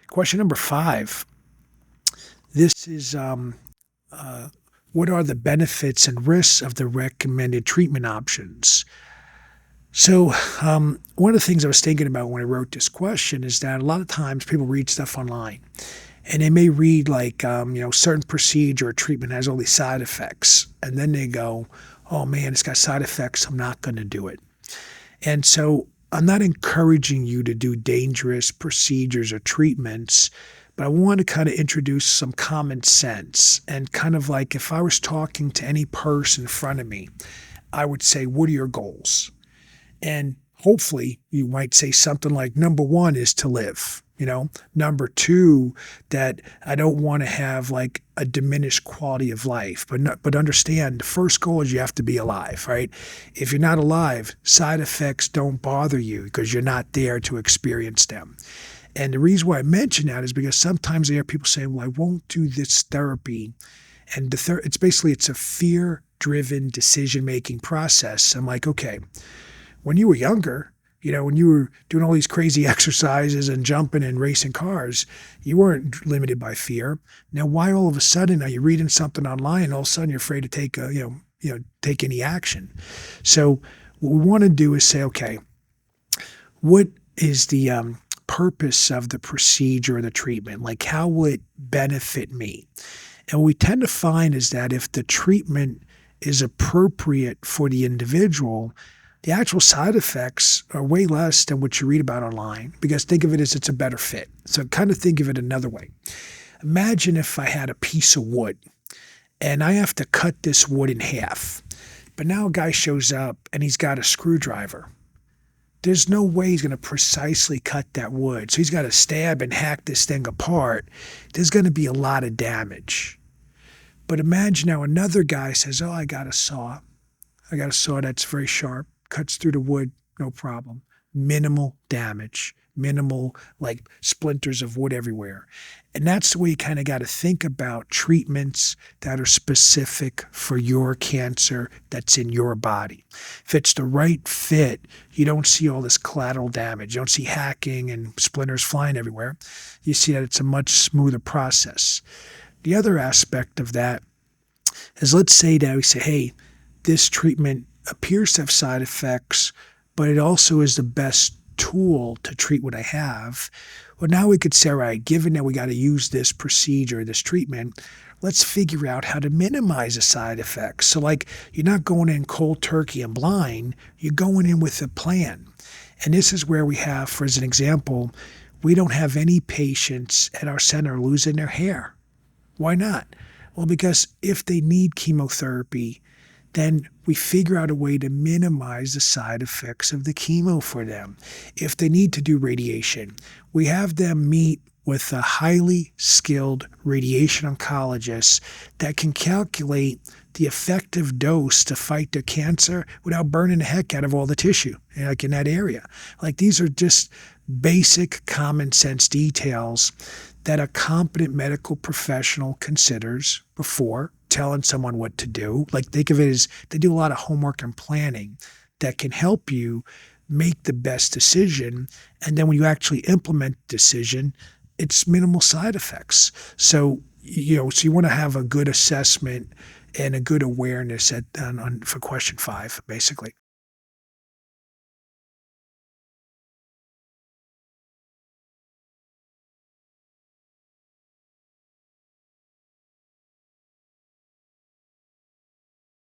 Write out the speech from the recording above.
Question number 5. This is what are the benefits and risks of the recommended treatment options? So, one of the things I was thinking about when I wrote this question is that a lot of times people read stuff online and they may read like, certain procedure or treatment has all these side effects. And then they go, oh man, it's got side effects. I'm not going to do it. And so I'm not encouraging you to do dangerous procedures or treatments, but I want to kind of introduce some common sense. And kind of like if I was talking to any person in front of me, I would say, what are your goals? And hopefully you might say something like, number 1 is to live. Number 2, that I don't want to have like a diminished quality of life, but understand the first goal is you have to be alive, right? If you're not alive, side effects don't bother you because you're not there to experience them. And the reason why I mention that is because sometimes I hear people say, well, I won't do this therapy. And it's a fear-driven decision-making process. I'm like, okay, when you were younger, when you were doing all these crazy exercises and jumping and racing cars, you weren't limited by fear. Now, why all of a sudden are you reading something online and all of a sudden you're afraid to take any action? So what we want to do is say, okay, what is the purpose of the procedure or the treatment? Like, how will it benefit me? And what we tend to find is that if the treatment is appropriate for the individual, the actual side effects are way less than what you read about online, because think of it as it's a better fit. So kind of think of it another way. Imagine if I had a piece of wood and I have to cut this wood in half, but now a guy shows up and he's got a screwdriver. There's no way he's going to precisely cut that wood. So he's got to stab and hack this thing apart. There's going to be a lot of damage. But imagine now another guy says, oh, I got a saw. I got a saw that's very sharp. Cuts through the wood, no problem. Minimal damage, minimal like splinters of wood everywhere. And that's the way you kind of got to think about treatments that are specific for your cancer that's in your body. If it's the right fit, you don't see all this collateral damage. You don't see hacking and splinters flying everywhere. You see that it's a much smoother process. The other aspect of that is, let's say that we say, hey, this treatment appears to have side effects, but it also is the best tool to treat what I have. Well, now we could say, all right, given that we got to use this procedure, this treatment, let's figure out how to minimize the side effects. So like, you're not going in cold turkey and blind, you're going in with a plan. And this is where we have, for as an example, we don't have any patients at our center losing their hair. Why not? Well, because if they need chemotherapy, then we figure out a way to minimize the side effects of the chemo for them. If they need to do radiation, we have them meet with a highly skilled radiation oncologist that can calculate the effective dose to fight the cancer without burning the heck out of all the tissue, like in that area. Like, these are just basic common sense details that a competent medical professional considers before telling someone what to do. Like, think of it as they do a lot of homework and planning that can help you make the best decision. And then when you actually implement the decision, it's minimal side effects. So you want to have a good assessment and a good awareness for question 5, basically.